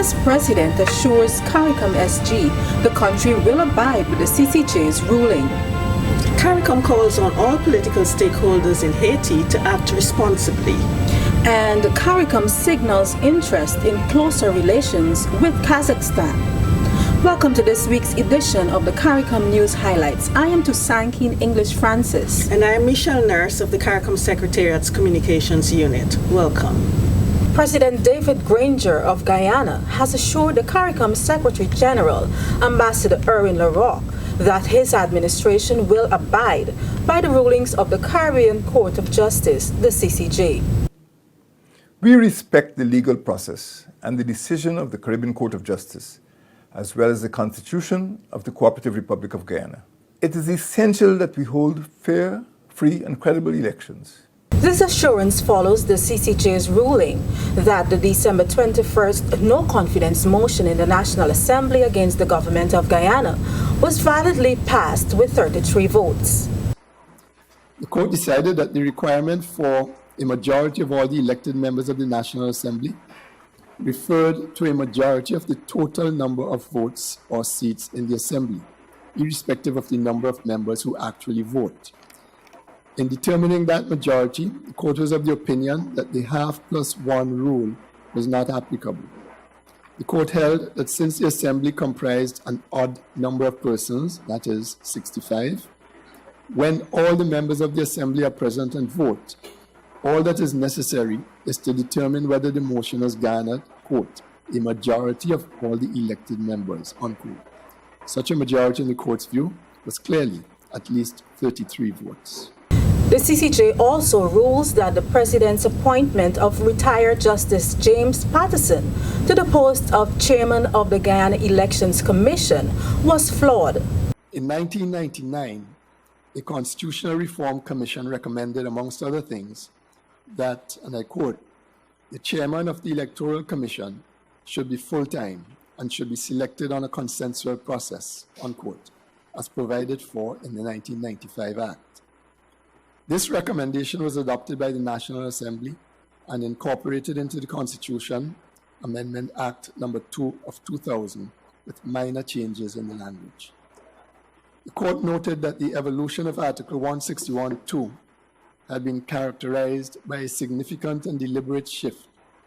Guyana's president assures CARICOM SG the country will abide with the CCJ's ruling. CARICOM calls on all political stakeholders in Haiti to act responsibly. And CARICOM signals interest in closer relations with Kazakhstan. Welcome to this week's edition of the CARICOM News Highlights. I am Tusankin English Francis. And I am Michelle Nurse of the CARICOM Secretariat's Communications Unit. Welcome. President David Granger of Guyana has assured the CARICOM Secretary General, Ambassador Erwin Larocque, that his administration will abide by the rulings of the Caribbean Court of Justice, the CCJ. We respect the legal process and the decision of the Caribbean Court of Justice, as well as the Constitution of the Cooperative Republic of Guyana. It is essential that we hold fair, free, and credible elections. This assurance follows the CCJ's ruling that the December 21st no-confidence motion in the National Assembly against the government of Guyana was validly passed with 33 votes. The court decided that the requirement for a majority of all the elected members of the National Assembly referred to a majority of the total number of votes or seats in the Assembly, irrespective of the number of members who actually vote. In determining that majority, the court was of the opinion that the half+1 rule was not applicable. The court held that since the Assembly comprised an odd number of persons, that is 65, when all the members of the Assembly are present and vote, all that is necessary is to determine whether the motion has garnered, quote, a majority of all the elected members, unquote. Such a majority in the court's view was clearly at least 33 votes. The CCJ also rules that the President's appointment of retired Justice James Patterson to the post of Chairman of the Guyana Elections Commission was flawed. In 1999, a Constitutional Reform Commission recommended, amongst other things, that, and I quote, the chairman of the Electoral Commission should be full-time and should be selected on a consensual process, unquote, as provided for in the 1995 Act. This recommendation was adopted by the National Assembly and incorporated into the Constitution, Amendment Act No. 2 of 2000, with minor changes in the language. The court noted that the evolution of Article 161(2) had been characterized by a significant and deliberate shift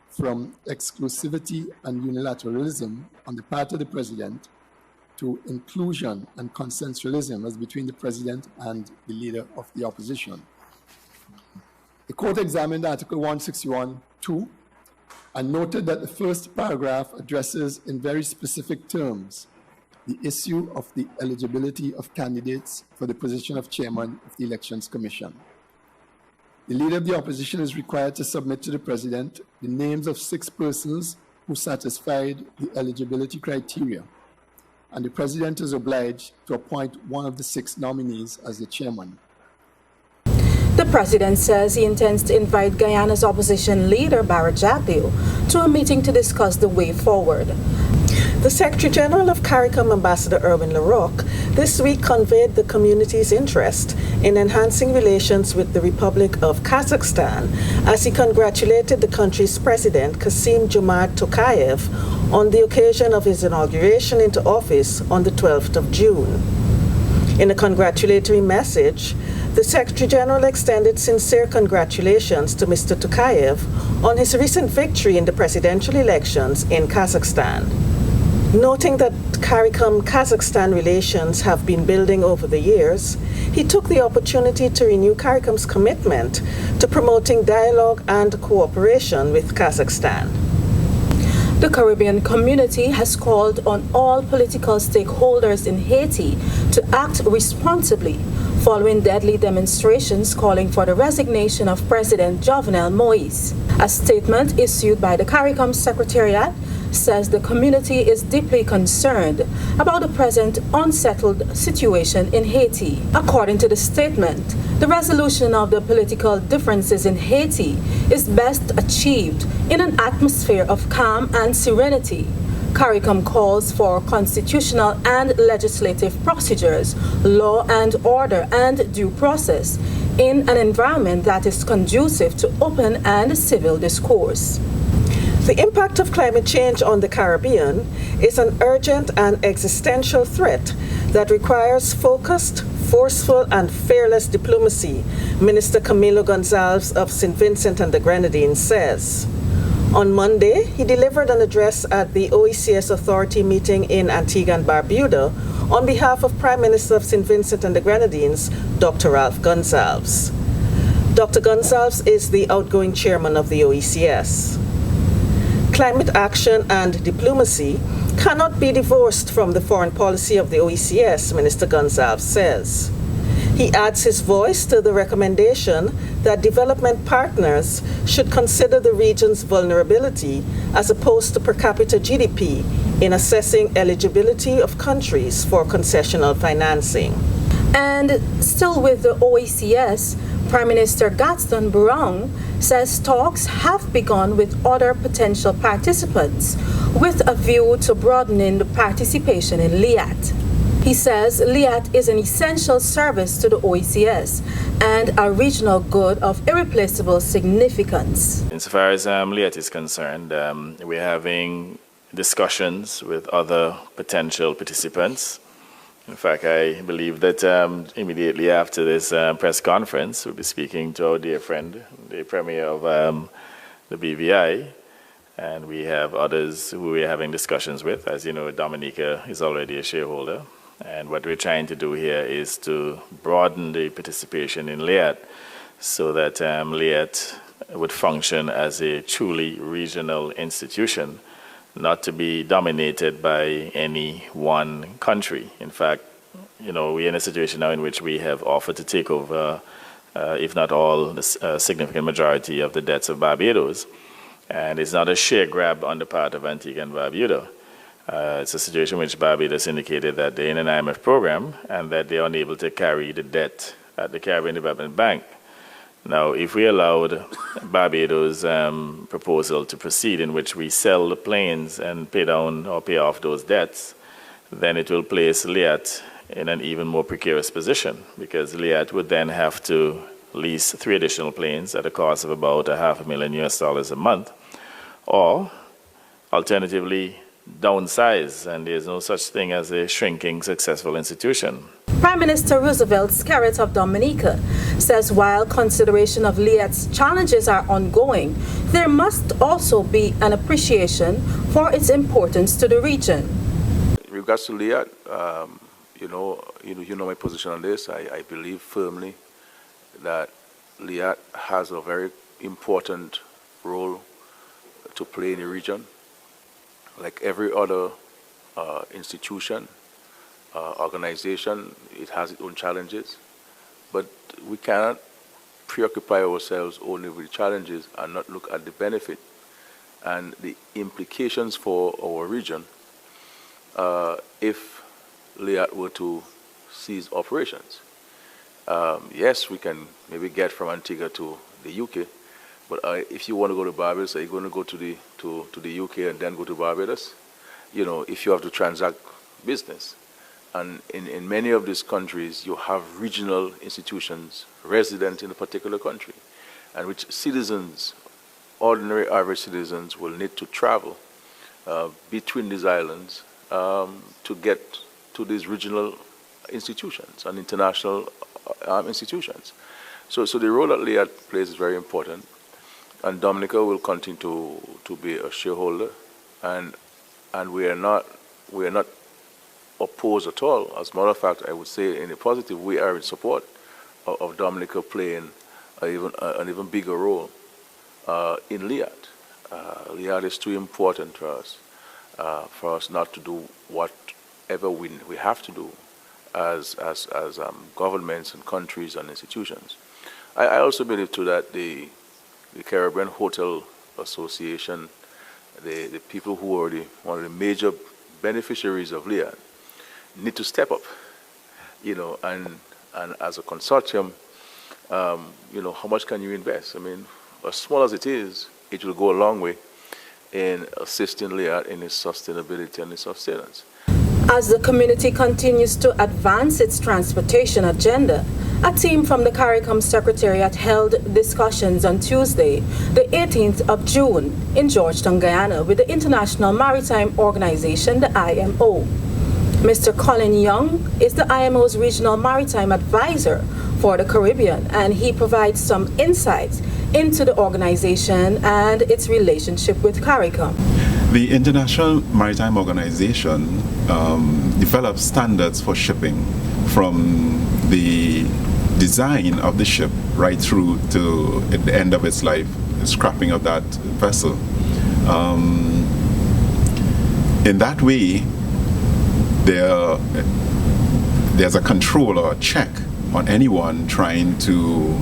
from exclusivity and unilateralism on the part of the President to inclusion and consensualism as between the President and the leader of the opposition. The court examined Article 161(2) and noted that the first paragraph addresses in very specific terms the issue of the eligibility of candidates for the position of Chairman of the Elections Commission. The leader of the opposition is required to submit to the President the names of 6 persons who satisfied the eligibility criteria, and the President is obliged to appoint one of the 6 nominees as the chairman. The President says he intends to invite Guyana's opposition leader, Barra Jagdeo, to a meeting to discuss the way forward. The Secretary General of CARICOM, Ambassador Erwin Larocque, this week conveyed the community's interest in enhancing relations with the Republic of Kazakhstan as he congratulated the country's President, Kassym-Jomart Tokayev, on the occasion of his inauguration into office on the 12th of June. In a congratulatory message, the Secretary General extended sincere congratulations to Mr. Tokayev on his recent victory in the presidential elections in Kazakhstan. Noting that CARICOM-Kazakhstan relations have been building over the years, he took the opportunity to renew CARICOM's commitment to promoting dialogue and cooperation with Kazakhstan. The Caribbean community has called on all political stakeholders in Haiti to act responsibly following deadly demonstrations calling for the resignation of President Jovenel Moïse. A statement issued by the CARICOM Secretariat says the community is deeply concerned about the present unsettled situation in Haiti. According to the statement, the resolution of the political differences in Haiti is best achieved in an atmosphere of calm and serenity. CARICOM calls for constitutional and legislative procedures, law and order, and due process in an environment that is conducive to open and civil discourse. The impact of climate change on the Caribbean is an urgent and existential threat that requires focused, forceful, and fearless diplomacy, Minister Camilo Gonzalez of St. Vincent and the Grenadines says. On Monday, he delivered an address at the OECS Authority meeting in Antigua-Barbuda on behalf of Prime Minister of St. Vincent and the Grenadines, Dr. Ralph Gonzalez. Dr. Gonzalez is the outgoing chairman of the OECS. Climate action and diplomacy cannot be divorced from the foreign policy of the OECS, Minister Gonzalez says. He adds his voice to the recommendation that development partners should consider the region's vulnerability as opposed to per capita GDP in assessing eligibility of countries for concessional financing. And still with the OECS, Prime Minister Gaston Brown says talks have begun with other potential participants with a view to broadening the participation in LIAT. He says LIAT is an essential service to the OECS and a regional good of irreplaceable significance. Insofar as LIAT is concerned, we're having discussions with other potential participants. In fact, I believe that immediately after this press conference, we'll be speaking to our dear friend, the Premier of the BVI, and we have others who we're having discussions with. As you know, Dominica is already a shareholder, and what we're trying to do here is to broaden the participation in LIAT so that LIAT would function as a truly regional institution, not to be dominated by any one country. In fact, you know, we're in a situation now in which we have offered to take over, if not all, the significant majority of the debts of Barbados. And it's not a share grab on the part of Antigua and Barbuda. It's a situation in which Barbados indicated that they're in an IMF program and that they're unable to carry the debt at the Caribbean Development Bank. Now, if we allowed Barbados' proposal to proceed in which we sell the planes and pay down or pay off those debts, then it will place LIAT in an even more precarious position because LIAT would then have to lease 3 additional planes at a cost of about $500,000 a month, or alternatively downsize, and there's no such thing as a shrinking successful institution. Prime Minister Roosevelt Skerritt of Dominica says while consideration of LIAT's challenges are ongoing, there must also be an appreciation for its importance to the region. In regards to LIAT, you know my position on this. I believe firmly that LIAT has a very important role to play in the region. Like every other institution, organization, it has its own challenges, but we cannot preoccupy ourselves only with challenges and not look at the benefit and the implications for our region if LIAT were to cease operations. Yes, we can maybe get from Antigua to the UK, but if you want to go to Barbados, are you going to go to the UK and then go to Barbados? You know, if you have to transact business. And in many of these countries, you have regional institutions resident in a particular country, and which citizens, ordinary average citizens, will need to travel between these islands to get to these regional institutions and international institutions. So the role that LIAT plays is very important, and Dominica will continue to be a shareholder, and we are not opposed at all. As a matter of fact, I would say in a positive, we are in support of Dominica playing an even bigger role in LIAT. LIAT is too important to us for us not to do whatever we have to do as governments and countries and institutions. I also believe too that the Caribbean Hotel Association, the people who are one of the major beneficiaries of LIAT, need to step up, you know, and as a consortium, you know, how much can you invest? I mean, as small as it is, it will go a long way in assisting LIAT in its sustainability and its sustenance. As the community continues to advance its transportation agenda A team from the CARICOM Secretariat held discussions on Tuesday, the 18th of June, in Georgetown, Guyana, with the International Maritime Organization, the IMO. Mr. Colin Young is the IMO's Regional Maritime Advisor for the Caribbean, and he provides some insights into the organization and its relationship with CARICOM. The International Maritime Organization develops standards for shipping from the design of the ship right through to the end of its life, the scrapping of that vessel. In that way, there's a control or a check on anyone trying to,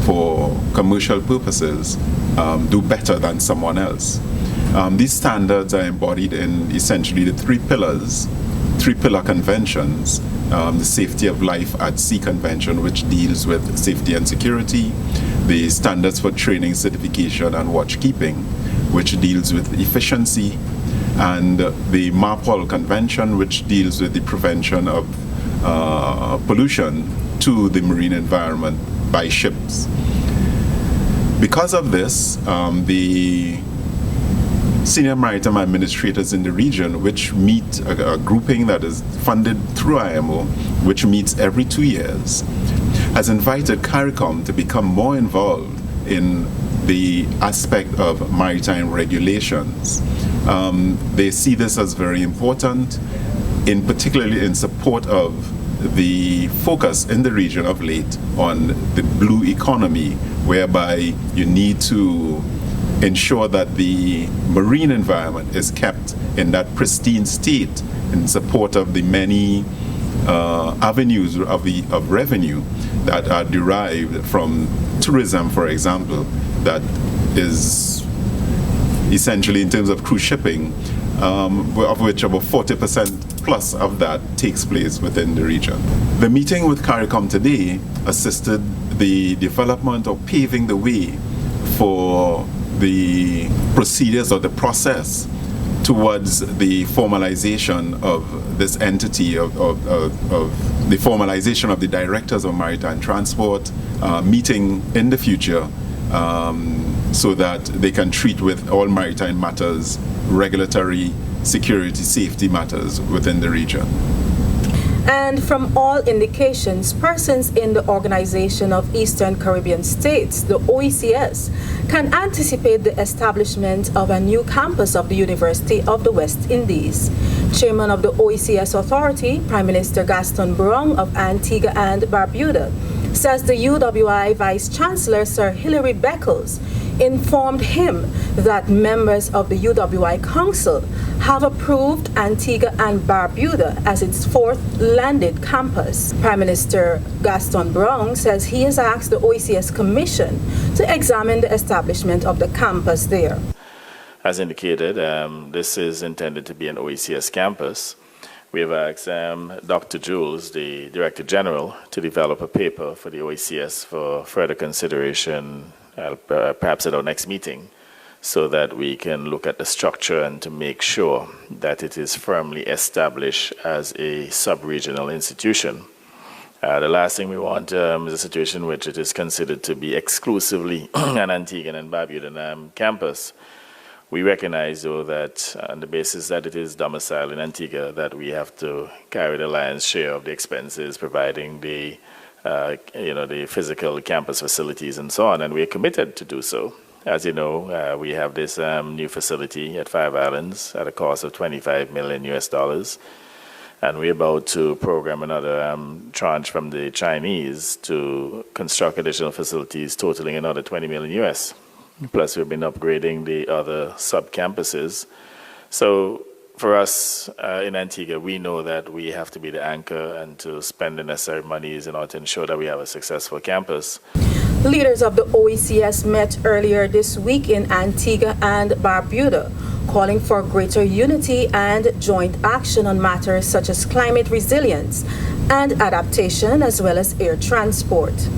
for commercial purposes, do better than someone else. These standards are embodied in essentially the three-pillar conventions. The Safety of Life at Sea Convention, which deals with safety and security, the Standards for Training, Certification and Watchkeeping, which deals with efficiency, and the MARPOL Convention, which deals with the prevention of pollution to the marine environment by ships. Because of this, the senior maritime administrators in the region, which meet a grouping that is funded through IMO, which meets every 2 years, has invited CARICOM to become more involved in the aspect of maritime regulations. They see this as very important, particularly in support of the focus in the region of late on the blue economy, whereby you need to ensure that the marine environment is kept in that pristine state in support of the many avenues of revenue that are derived from tourism, for example, that is essentially, in terms of cruise shipping, of which about 40% plus of that takes place within the region. The meeting with CARICOM today assisted the development or paving the way for the procedures or the process towards the formalization of this entity, of the formalization of the directors of maritime transport, meeting in the future so that they can treat with all maritime matters, regulatory, security, safety matters within the region. And from all indications, persons in the Organization of Eastern Caribbean States, the OECS, can anticipate the establishment of a new campus of the University of the West Indies. Chairman of the OECS Authority, Prime Minister Gaston Brong of Antigua and Barbuda, says the UWI Vice Chancellor Sir Hilary Beckles informed him that members of the UWI Council have approved Antigua and Barbuda as its fourth landed campus. Prime Minister Gaston Brong says he has asked the OECS Commission to examine the establishment of the campus there. As indicated, this is intended to be an OECS campus. We have asked Dr. Jules, the Director General, to develop a paper for the OECS for further consideration, perhaps at our next meeting, so that we can look at the structure and to make sure that it is firmly established as a sub-regional institution. The last thing we want is a situation in which it is considered to be exclusively an Antiguan and Barbudan campus. We recognize, though, that on the basis that it is domiciled in Antigua, that we have to carry the lion's share of the expenses, providing the the physical campus facilities and so on, and we're committed to do so. As you know, we have this new facility at Five Islands at a cost of $25 million US, and we're about to program another tranche from the Chinese to construct additional facilities totaling another $20 million US. Plus, we've been upgrading the other sub-campuses. So for us in Antigua, we know that we have to be the anchor and to spend the necessary monies in order to ensure that we have a successful campus. Leaders of the OECS met earlier this week in Antigua and Barbuda, calling for greater unity and joint action on matters such as climate resilience and adaptation, as well as air transport.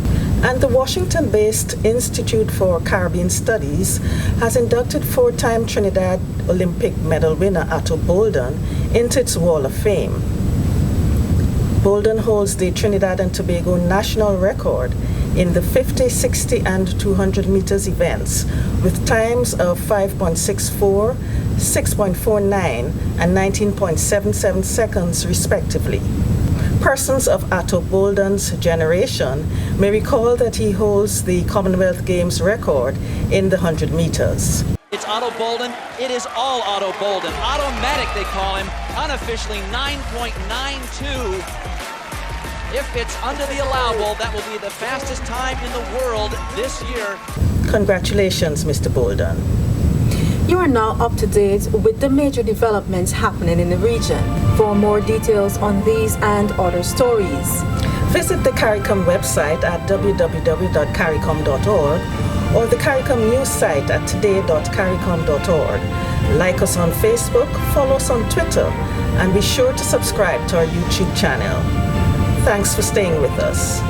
And the Washington-based Institute for Caribbean Studies has inducted four-time Trinidad Olympic medal winner Ato Boldon into its Wall of Fame. Boldon holds the Trinidad and Tobago national record in the 50, 60, and 200 meters events with times of 5.64, 6.49, and 19.77 seconds respectively. Persons of Ato Boldon's generation may recall that he holds the Commonwealth Games record in the 100 meters. It's Ato Boldon. It is all Ato Boldon. Automatic, they call him. Unofficially 9.92. If it's under the allowable, that will be the fastest time in the world this year. Congratulations, Mr. Boldon. You are now up to date with the major developments happening in the region. For more details on these and other stories, visit the CARICOM website at www.caricom.org or the CARICOM news site at today.caricom.org. Like us on Facebook, follow us on Twitter, and be sure to subscribe to our YouTube channel. Thanks for staying with us.